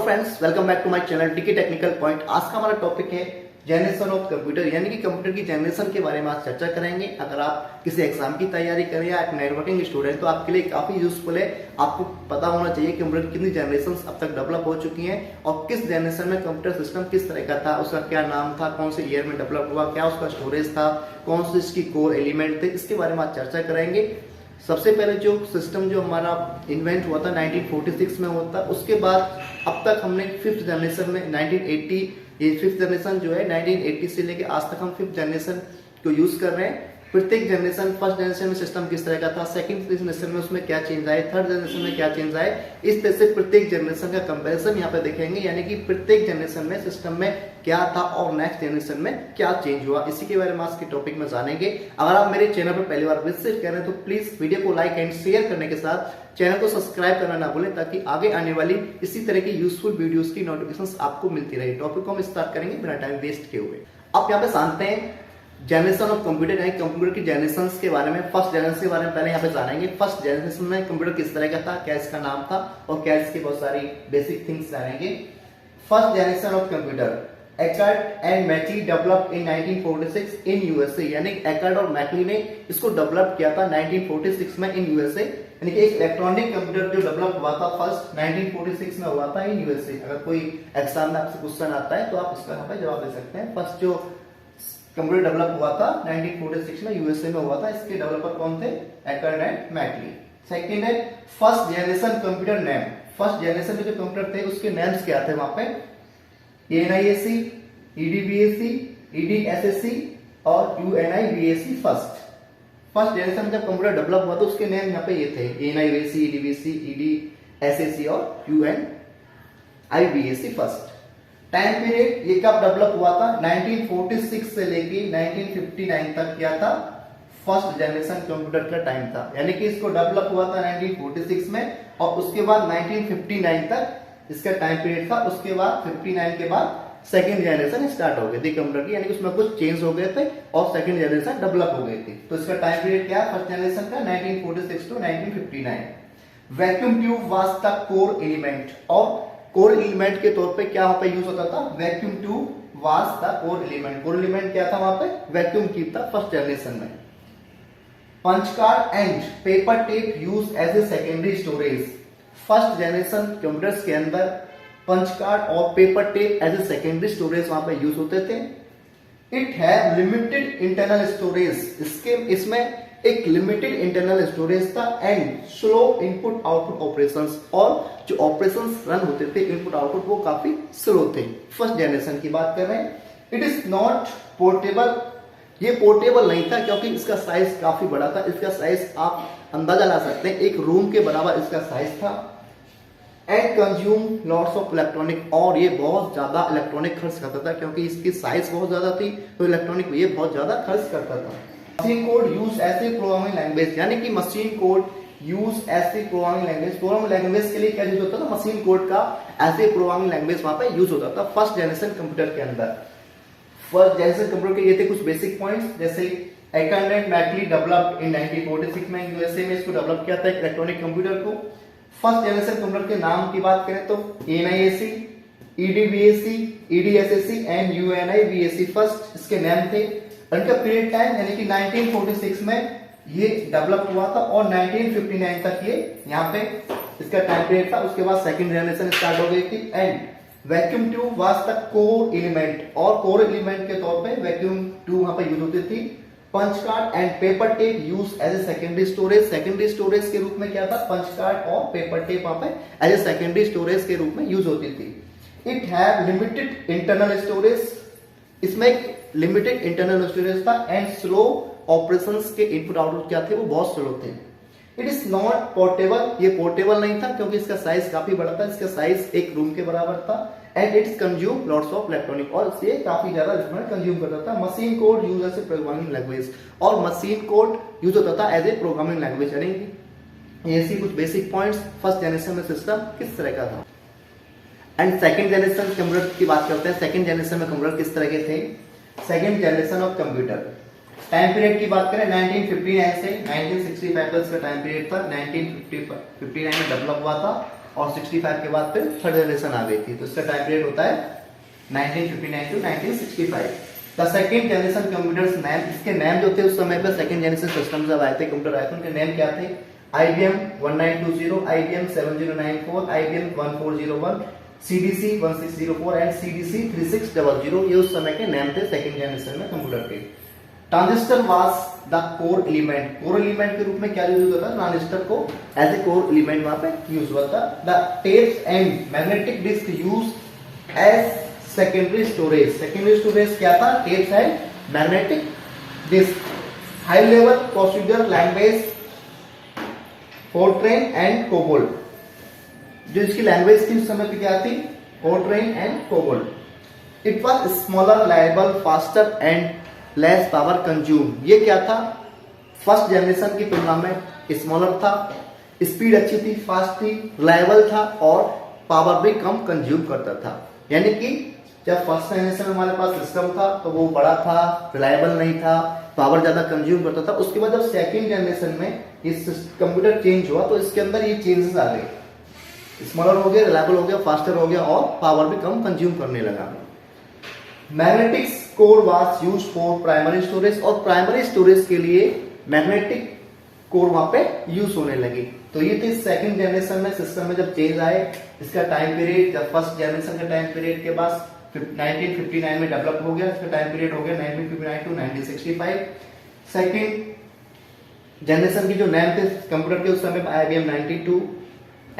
Friends, welcome back to my channel TK technical point. आज का हमारा टॉपिक है जनरेशन ऑफ कंप्यूटर, यानी कि कंप्यूटर की जनरेशन के बारे में आज चर्चा करेंगे। अगर आप किसी एग्जाम की तैयारी करें या एक नेटवर्किंग स्टूडेंट तो आपके लिए काफी यूजफुल है। आपको पता होना चाहिए कंप्यूटर कितनी जनरेशन अब तक डेवलप हो चुकी हैं और किस जनरेशन में कंप्यूटर सिस्टम किस तरह का था, उसका क्या नाम था, कौन से ईयर में डेवलप हुआ, क्या उसका स्टोरेज था, कौन से इसकी कोर एलिमेंट थे, इसके बारे में आज चर्चा करेंगे। सबसे पहले जो सिस्टम जो हमारा इन्वेंट हुआ था 1946 में हुआ था, उसके बाद अब तक हमने फिफ्थ जनरेशन में 1980, ये फिफ्थ जनरेशन जो है 1980 से लेके आज तक हम फिफ्थ जनरेशन को यूज कर रहे हैं। प्रत्येक जनरेशन, फर्स्ट जनरेशन में सिस्टम किस तरह का था, सेकंड जनरेशन में उसमें क्या चेंज आए, थर्ड जनरेशन में क्या चेंज आए, इस तरह से प्रत्येक जनरेशन का कंपैरिजन यहाँ पे देखेंगे। यानी कि प्रत्येक जनरेशन में सिस्टम में क्या था और नेक्स्ट जनरेशन में क्या चेंज हुआ, इसी के बारे में आज के टॉपिक में जानेंगे। अगर आप मेरे चैनल पर पहली बार विजिट कर रहे हैं तो प्लीज वीडियो को लाइक एंड शेयर करने के साथ चैनल को सब्सक्राइब करना ना भूलें, ताकि आगे आने वाली इसी तरह की यूजफुल वीडियोस की नोटिफिकेशंस आपको मिलती रहे। टॉपिक को हम स्टार्ट करेंगे बिना टाइम वेस्ट किए हुए। आप यहाँ पे जानते हैं जनरेशन ऑफ कंप्यूटर, यानी कंप्यूटर की जनरेशन के बारे में, फर्स्ट जनरेशन के बारे में पहले यहाँ पे जानेंगे। फर्स्ट जनरेशन में कंप्यूटर किस तरह का था, क्या इसका नाम था और क्या इसकी बहुत सारी बेसिक थिंग्स जानेंगे। First generation of computer Eckert and Mauchly develop in 1946 in USA, यानी एकर्ड और मैकली ने इसको डेवलप किया था 1946 में इन यूएसए। यानी कि एक इलेक्ट्रॉनिक कंप्यूटर जो डेवलप हुआ था फर्स्ट 1946 में हुआ था इन यूएसए। अगर कोई एग्जाम में आपसे क्वेश्चन आता है तो आप इसका यहाँ पे जवाब दे सकते हैं। फर्स्ट जो कंप्यूटर डेवलप हुआ था 1946 में यूएसए में हुआ था, इसके डेवलपर कौन थे, एकर्ड एंड मैकली। सेकंड है first generation computer name. First generation में जो कंप्यूटर थे उसके नेम्स क्या थे वहां पे, ENIAC, EDBAC, EDSAC और UNIVAC। फर्स्ट जनरेशन में जब कंप्यूटर डेवलप हुआ तो उसके नेम यहाँ पे ये थे, ENIAC, EDBAC, EDSAC और UNIVAC। फर्स्ट टाइम पीरियड ये कब डेवलप हुआ था, 1946 से लेके 1959 तक क्या था, फर्स्ट जनरेशन कंप्यूटर का टाइम था। यानी कि इसको डेवलप हुआ था 1946 में और उसके बाद 1959 तक इसका टाइम पीरियड था। उसके बाद 59 के बाद सेकंड जनरेशन स्टार्ट हो गई थी कंप्यूटर की, यानी कि उसमें कुछ चेंज हो गए थे और सेकंड जनरेशन डेवलप हो गई थी। तो इसका टाइम पीरियड क्या है फर्स्ट जनरेशन का, 1946 to 1959। Vacuum tube was the core element, और कोर एलिमेंट के तौर पे क्या वहां पे यूज होता था, vacuum tube was the core element. Core element क्या था वहां पे, वैक्यूम ट्यूब था फर्स्ट जनरेशन में। Punch card and paper tape use as a secondary storage. First generation computers के अंदर पंच कार्ड और paper tape as a secondary storage वहां पे यूज होते थे। It have limited internal storage, इसमें एक लिमिटेड इंटरनल स्टोरेज था and slow input output operations, और जो ऑपरेशंस रन होते थे इनपुट आउटपुट वो काफी स्लो थे। फर्स्ट जनरेशन की बात कर रहे हैं। इट इज नॉट पोर्टेबल, ये पोर्टेबल नहीं था क्योंकि इसका साइज काफी बड़ा था। इसका साइज आप अंदाजा ला सकते हैं, एक रूम के बराबर इसका साइज था। And consume lots of electronic, और ये बहुत ज्यादा इलेक्ट्रॉनिक खर्च करता था क्योंकि इसकी साइज बहुत ज्यादा थी, तो इलेक्ट्रॉनिक ये बहुत ज्यादा खर्च करता था। Machine code use as a programming language, यानी कि machine code use as a programming language. Programming language के लिए क्या यूज होता था, मशीन कोड का एज ए प्रोग्रामिंग लैंग्वेज वहां पे यूज होता था फर्स्ट जनरेशन कंप्यूटर के अंदर। फर्स्ट जनरेशन कंप्यूटर के ये थे कुछ बेसिक पॉइंट्स, जैसे एकर्ड एंड मैकली डेवलप्ड इन 1946 में यूएसए में इसको डेवलप किया था इलेक्ट्रॉनिक कंप्यूटर को। फर्स्ट जनरेशन कंप्यूटर के नाम की बात करें तो ENIAC, EDBAC, EDSAC and UNIVAC first इसके नाम थे। उनका पीरियड टाइम यानी कि 1946 में ये डेवलप हुआ था और 1959 तक ये यहाँ पे इसका टाइम पीरियड था। उसके बाद सेकंड जनरेशन स्टार्ट हो गई थी। And vacuum tube was the core element, और कोर एलिमेंट के तौर पे वैक्यूम ट्यूब वहां पे यूज होती थी। Punch card and paper tape use as a secondary storage, secondary storage के रूप में क्या था, पंच कार्ड और पेपर टेप वहां पे एज ए सेकेंडरी स्टोरेज के रूप में यूज होती थी। It have limited internal storage, इसमें लिमिटेड इंटरनल स्टोरेज था एंड स्लो ऑपरेशंस के इनपुट आउटपुट क्या थे, वो बहुत स्लो थे। इट इज नॉट पोर्टेबल, ये पोर्टेबल नहीं था क्योंकि इसका साइज काफी बड़ा था, इसका साइज एक रूम के बराबर था। And its consume lots of electronic, और इससे काफी ज्यादा इलेक्ट्रॉनिक कंज्यूम करता था। Machine code use as a programming language, और मशीन कोड यूज होता था एज ए प्रोग्रामिंग लैंग्वेज। यानी ऐसी कुछ बेसिक पॉइंट्स फर्स्ट जनरेशन में सिस्टम किस तरह का था। एंड सेकंड जनरेशन कंप्यूटर की बात करते हैं। सेकंड जनरेशन में कंप्यूटर किस तरह के थे। Second generation of computer time period की बात करें 1959 से 1965 तक इसका टाइम पीरियड था। 1959 में डेवलप हुआ था और 65 के बाद फिर थर्ड जनरेशन आ गई थी। तो इसका टाइम पीरियड होता है 1959 to 1965। The second generation computers name, इसके नेम जो थे उस समय पे सेकेंड जनरेशन सिस्टम जब आए थे, कंप्यूटर आए थे, उनके नेम क्या थे? IBM 1920, IBM 7094, IBM 1401, CDC 1604 and CDC 3600। ये उस समय के नेम थे सेकेंड जनरेशन में कंप्यूटर के। Transistor was the core element, core element के रूप में क्या यूज होता था? ट्रांजिस्टर को एज ए कोर एलिमेंट वहां पे यूज हुआ था। The tapes and magnetic disk use as secondary storage, secondary storage क्या था? Tapes and magnetic disk. High level procedure language FORTRAN and COBOL, जो इसकी लैंग्वेज थी उस समय पे क्या थी? FORTRAN and COBOL. It was smaller, liable, faster and less power consume. ये क्या था? फर्स्ट जनरेशन की तुलना में स्मॉलर था, स्पीड अच्छी थी, फास्ट थी, रिलायबल था और पावर भी कम कंज्यूम करता था। यानी कि जब फर्स्ट जनरेशन में हमारे पास सिस्टम था तो वो बड़ा था, रिलायबल नहीं था, पावर ज्यादा कंज्यूम करता था। उसके बाद जब सेकेंड जनरेशन में इस कंप्यूटर चेंज हुआ तो इसके अंदर ये चेंजेस आ गए, स्मॉलर हो गया, रिलायबल हो गया, फास्टर हो गया और पावर भी कम कंज्यूम करने लगा। Magnetic core was use for primary storage, और प्राइमरी स्टोरेज के लिए मैग्नेटिक कोर वहां पे यूज होने लगी। तो ये थी सेकंड जनरेशन में सिस्टम में जब चेंज आए। इसका टाइम पीरियड जब फर्स्ट जनरेशन के टाइम पीरियड के बाद 1959 में डेवलप हो गया, इसका टाइम पीरियड हो गया 1959 टू 1965। सेकंड जनरेशन की जो नेम थे कंप्यूटर के उस समय IBM 92,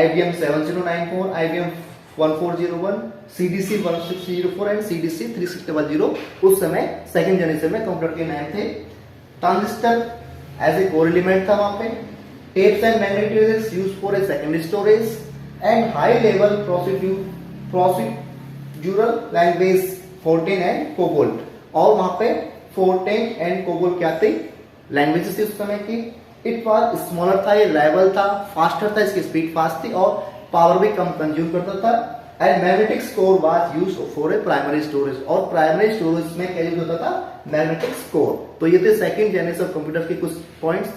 IBM 7094, IBM 1401, CDC 1604 and CDC 3600 उस समय सेकंड जनरेशन में कंप्यूटर के नाम थे। Transistor as a core element था वहां पे। Tapes and magnetic disk used for a secondary storage and high level procedural language FORTRAN and COBOL. और वहां पे फोर्टेन एंड कोबोल क्या थे? लैंग्वेजेस थी उस समय की। इट वाज स्मॉलर था, ये रिलायबल था, फास्टर था, इसकी स्पीड फास्ट थी और पावर भी कम कंज्यूम करता था। And magnetic core was used for A primary storage, और प्राइमरी स्टोरेज में क्या यूज होता था? Magnetic core. तो ये थे सेकंड जनरेशन ऑफ कंप्यूटर के कुछ पॉइंट्स।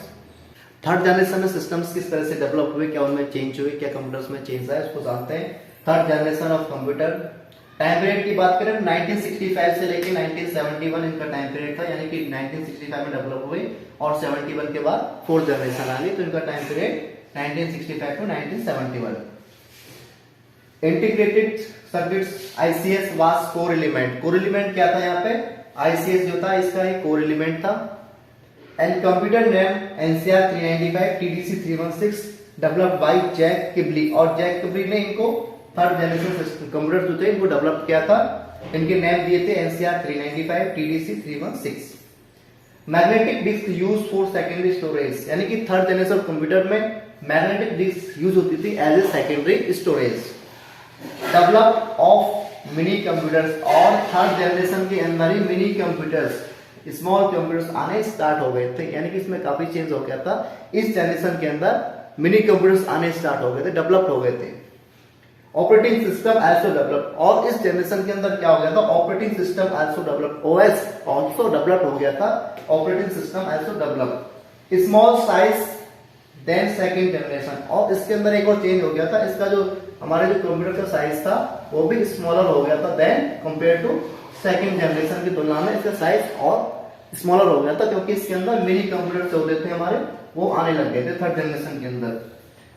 थर्ड जनरेशन में सिस्टम्स किस तरह से डेवलप हुए, क्या उनमें चेंज हुए, क्या कंप्यूटर्स में चेंज आया, उसको जानते हैं। Third generation of computer, time period की बात करें 1965 से लेकर 1971 इनका टाइम पीरियड था, यानी कि 1965 में डेवलप हुए और 71 के बाद फोर्थ जनरेशन आ गई, तो इनका time period 1965 to 1971। Integrated circuits ICS was core element, core element क्या था यहाँ पे? ICS जो था इसका एक कोर एलिमेंट था। And computer name NCR 395 TDC 316 developed by Jack किबली, और जैक किबली ने इनको थर्ड जनरेशन कंप्यूटर जो थे इनको डेवलप किया था। इनके नेम दिए थे NCR 395 TDC 316। Magnetic disk use for secondary storage, यानी कि थर्ड जनरेशन कंप्यूटर में मैग्नेटिक डिस्क यूज होती थी as a secondary storage. Develop of mini computers, और थर्ड जनरेशन के अंदर ही मिनी कंप्यूटर्स, स्मॉल कंप्यूटर्स आने स्टार्ट हो गए थे, यानी कि इसमें काफी चेंज हो गया था। इस जनरेशन के अंदर मिनी कंप्यूटर्स आने स्टार्ट हो गए थे, डेवलप हो गए थे। ऑपरेटिंग सिस्टम आल्सो डेवलप, और इस जनरेशन के अंदर क्या हो गया था? Operating system also develop, OS also develop हो गया था, operating system also develop. Small size than second generation, और इसके अंदर एक और चेंज हो गया था, इसका जो हमारे जो कंप्यूटर का साइज था वो भी स्मॉलर हो गया था than compare to second generation की तुलना में इसका साइज और स्मॉलर हो गया था, क्योंकि इसके अंदर मिनी कंप्यूटर होते थे हमारे, वो आने लग गए थे थर्ड जनरेशन के अंदर।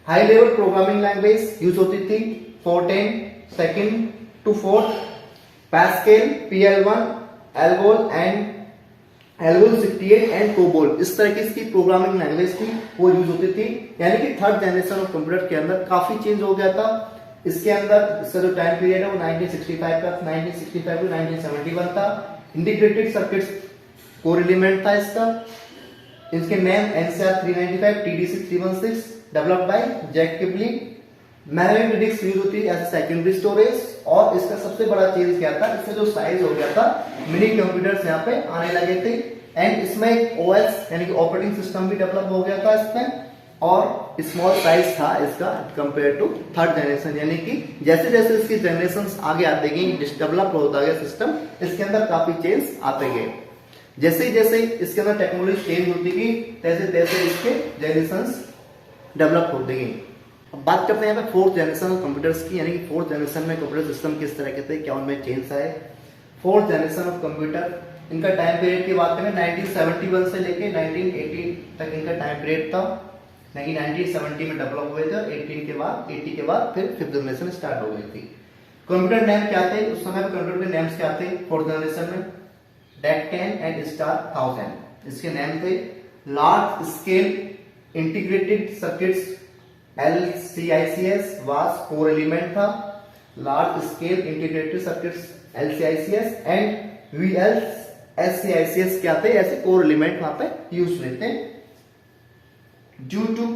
High level programming language use होती थी, FORTRAN second to fourth, Pascal, PL1, ALGOL and ALGOL 68 and COBOL, इस तरह की इसकी प्रोग्रामिंग लैंग्वेज थी, वो यूज होती थी। यानी कि थर्ड जनरेशन ऑफ कंप्यूटर के अंदर काफी चेंज हो गया था। इसके अंदर इसका जो टाइम पीरियड है वो 1965 का 1965 टू 1971 था। इंटीग्रेटेड सर्किट्स कोर एलिमेंट था इसका। इसके name NCR 395 TDC 316 developed by Jack किबली। मैग्नेटिक डिस्क यूज होती है एज सेकेंडरी स्टोरेज, और इसका सबसे बड़ा चेंज क्या था? इसका जो साइज हो गया था, मिनी कंप्यूटर्स यहाँ पे आने लगे थे। एंड इसमें एक OS यानी कि ऑपरेटिंग सिस्टम भी डेवलप हो गया था इसमें, और स्मॉल साइज था इसका कंपेयर टू थर्ड जनरेशन, यानी कि जैसे जैसे इसकी जनरेशन आगे आते गई, डेवलप होता गया सिस्टम, इसके अंदर काफी चेंज आते गए। जैसे जैसे इसके अंदर टेक्नोलॉजी चेंज होती गई तैसे तैसे इसके जनरेशन डेवलप होते गई। अब बात करते हैं यहाँ पे फोर्थ जनरेशन कंप्यूटर्स की, यानी कि फोर्थ जनरेशन में कंप्यूटर सिस्टम किस तरह के थे, क्या उनमें चेंज आए। फोर्थ जनरेशन ऑफ कंप्यूटर, इनका टाइम पीरियड की बात करें 1971 से लेके 1980 तक इनका टाइम पीरियड था। 1970 में डेवलप हुए थे, 80 के बाद फिर फिफ्थ जनरेशन स्टार्ट हो गई थी। कंप्यूटर नेम क्या थे उस समय, कंप्यूटर के नेम्स क्या थे फोर्थ जनरेशन में, डेक 10 एंड स्टार 1000 इसके नेम थे। Large scale integrated circuits LCICS was core element था। Large scale integrated circuits LCICS and VLSCICS क्या थे, ऐसे कोर एलिमेंट वहां पे यूज हुए थे। Due to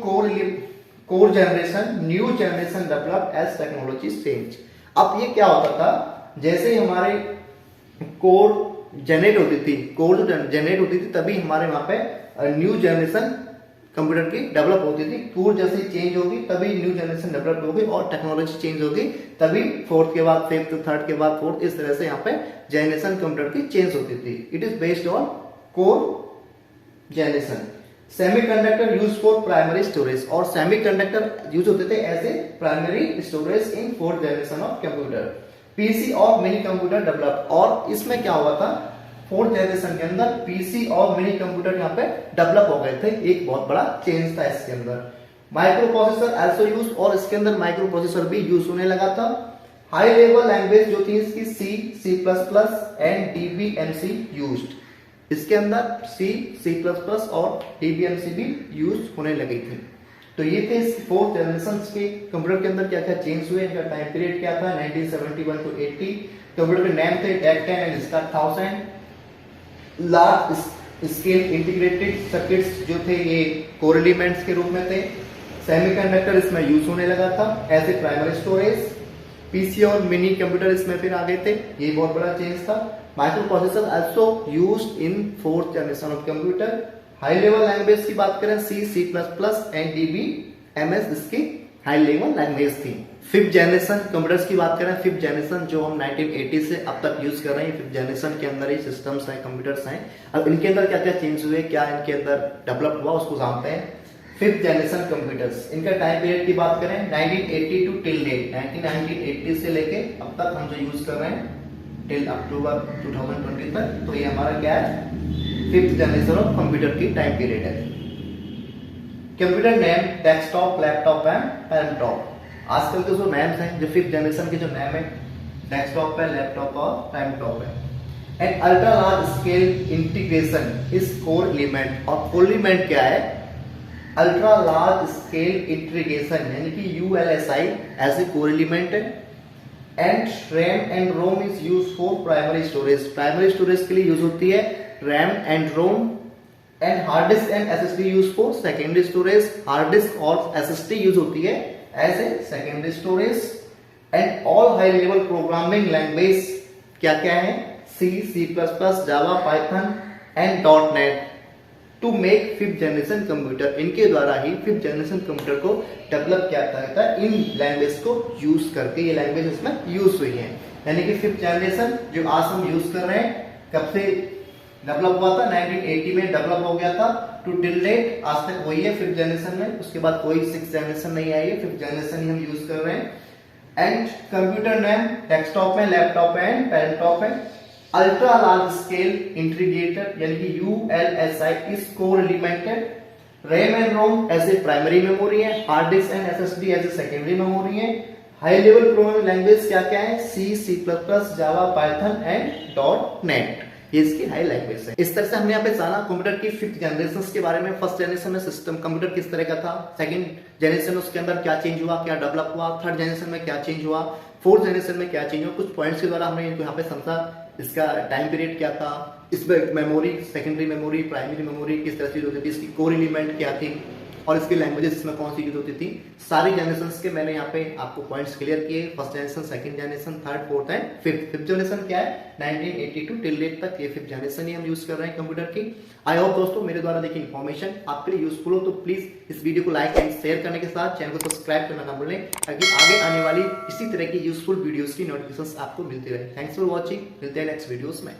core generation new generation develop as technology change. अब ये क्या होता था, जैसे हमारे कोर जनरेट होती थी, कोर जनरेट होती थी तभी हमारे वहां पे न्यू जनरेशन कंप्यूटर की डेवलप होती थी। कोर जैसे चेंज होगी तभी न्यू जनरेशन डेवलप होगी और टेक्नोलॉजी चेंज होगी तभी फोर्थ के बाद फिफ्थ, थर्ड के बाद फोर्थ, इस तरह से यहाँ पे जनरेशन कंप्यूटर की चेंज होती थी। It is based on core generation. Semiconductor use for primary storage, और सेमीकंडक्टर यूज होते थे as a primary storage in fourth generation of computer. PC और मिनी कंप्यूटर डेवलप, और इसमें क्या हुआ था फोर्थ जनरेशन के अंदर पीसी और मिनी कंप्यूटर यहाँ पे डेवलप हो गए थे, एक बहुत बड़ा चेंज था इसके अंदर। माइक्रो प्रोसेसर आल्सो यूज, और इसके अंदर माइक्रो प्रोसेसर भी यूज होने लगा था। हाई लेवल लैंग्वेज जो थी इसकी C++ एंड DBMC यूज्ड, इसके अंदर C++ और DBMC भी यूज होने लगी थी। तो ये थे फोर्थ जनरेशन के कंप्यूटर के अंदर क्या क्या चेंज हुए, इनका टाइम पीरियड क्या था 1971 to 80। कंप्यूटर के नेम थे deck 10 and star 1000। Large scale integrated circuits जो थे ये कोर एलिमेंट्स के रूप में थे। सेमीकंडक्टर इसमें यूज होने लगा था as a primary storage. PC और मिनी कंप्यूटर इसमें फिर आ गए थे, ये बहुत बड़ा चेंज था। Micro processor also used in fourth generation of computer. High level language की बात करें C++ एंड DBMS इसकी हाई लेवल लैंग्वेज थी। फिफ्थ जनरेशन कंप्यूटर्स की बात करें, फिफ्थ जनरेशन जो हम 1980 से अब तक यूज कर रहे हैं, फिफ्थ जनरेशन के अंदर ही सिस्टम्स हैं, कंप्यूटर्स हैं। अब इनके अंदर क्या क्या चेंज हुए, क्या इनके अंदर डेवलप हुआ, उसको जानते हैं। फिफ्थ जनरेशन कंप्यूटर्स, इनका टाइम पीरियड की बात करें 1980 टू टिल डेट, 1980 से लेके अब तक हम जो यूज कर रहे हैं टिल अक्टूबर 2020 तक, तो ये हमारा क्या है फिफ्थ जनरेशन ऑफ कंप्यूटर की टाइम पीरियड है। Computer name desktop, laptop and palmtop. आजकल के जो नेम्स हैं, जो फिफ्थ जनरेशन के जो नेम है, डेस्कटॉप है, लैपटॉप और पैरेंटॉप है। And ultra large scale integration is core element, और कोर एलिमेंट क्या है अल्ट्रा लार्ज स्केल इंटीग्रेशन, यानी कि ULSI as a core element है। And RAM and ROM is use for primary storage, primary storage के लिए यूज होती है RAM and ROM. And hard disk and SSD use for secondary storage, hard disk और SSD use होती है as a secondary storage. And all high level programming language क्या क्या है C++, Java, Python and .NET to make fifth generation computer. इनके द्वारा ही fifth generation computer को डेवलप किया जाता है, इन लैंग्वेज को यूज करके। ये लैंग्वेज इसमें यूज हुई है, यानी कि फिफ्थ जनरेशन जो आज हम यूज कर रहे हैं कब से डेवलप हुआ था, 1980 में डेवलप हो गया था टू टिल डेट, आज तक वही है फिफ्थ जनरेशन में। उसके बाद कोई सिक्स जनरेशन नहीं आई है, फिफ्थ जनरेशन ही हम यूज कर रहे हैं। एंड कंप्यूटर नेम डेस्कटॉप है, लैपटॉप है एंड पैरेंटॉप है। अल्ट्रा लार्ज स्केल इंटीग्रेटेड यानी कि ULSI इज कोर एलिमेंट है। RAM and ROM as a primary memory है, hard disk and SSD as a secondary memory है। हाई लेवल प्रोग्रामिंग लैंग्वेज क्या क्या है C++, Java, Python and .NET, ये इसकी हाई लैंग्वेज है। इस तरह से हमने यहाँ पे जाना कंप्यूटर की फिफ्थ जनरेशन के बारे में। फर्स्ट जनरेशन में सिस्टम कंप्यूटर किस तरह का था, सेकंड जनरेशन उसके अंदर क्या चेंज हुआ, क्या डेवलप हुआ, थर्ड जनरेशन में क्या चेंज हुआ, फोर्थ जनरेशन में क्या चेंज हुआ। कुछ पॉइंट्स के द्वारा हमने इनको यहाँ पे समझा, इसका टाइम पीरियड क्या था, इसमें memory, secondary memory, primary memory किस तरह से होती थी, इसकी कोर एलिमेंट क्या थी और इसकी लैंग्वेजेस इसमें कौन सी यूज होती थी। सारी जनरेशन के मैंने यहाँ पे आपको पॉइंट्स क्लियर किए, first generation, second generation, third, fourth and fifth. Fifth generation क्या है 1982 टिल डेट तक ये फिफ्थ जनरेशन ही हम यूज कर रहे हैं कंप्यूटर की। आई होप दोस्तों मेरे द्वारा देखिए इन्फॉर्मेशन आपके लिए यूजफुल हो, तो प्लीज इस वीडियो को लाइक एंड शेयर करने के साथ चैनल को सब्सक्राइब करना ना भूलें, ताकि आगे आने वाली इसी तरह की यूजफुल वीडियोस की नोटिफिकेशन आपको मिलती रहे। थैंक्स फॉर वॉचिंग, मिलते हैं नेक्स्ट वीडियोस में।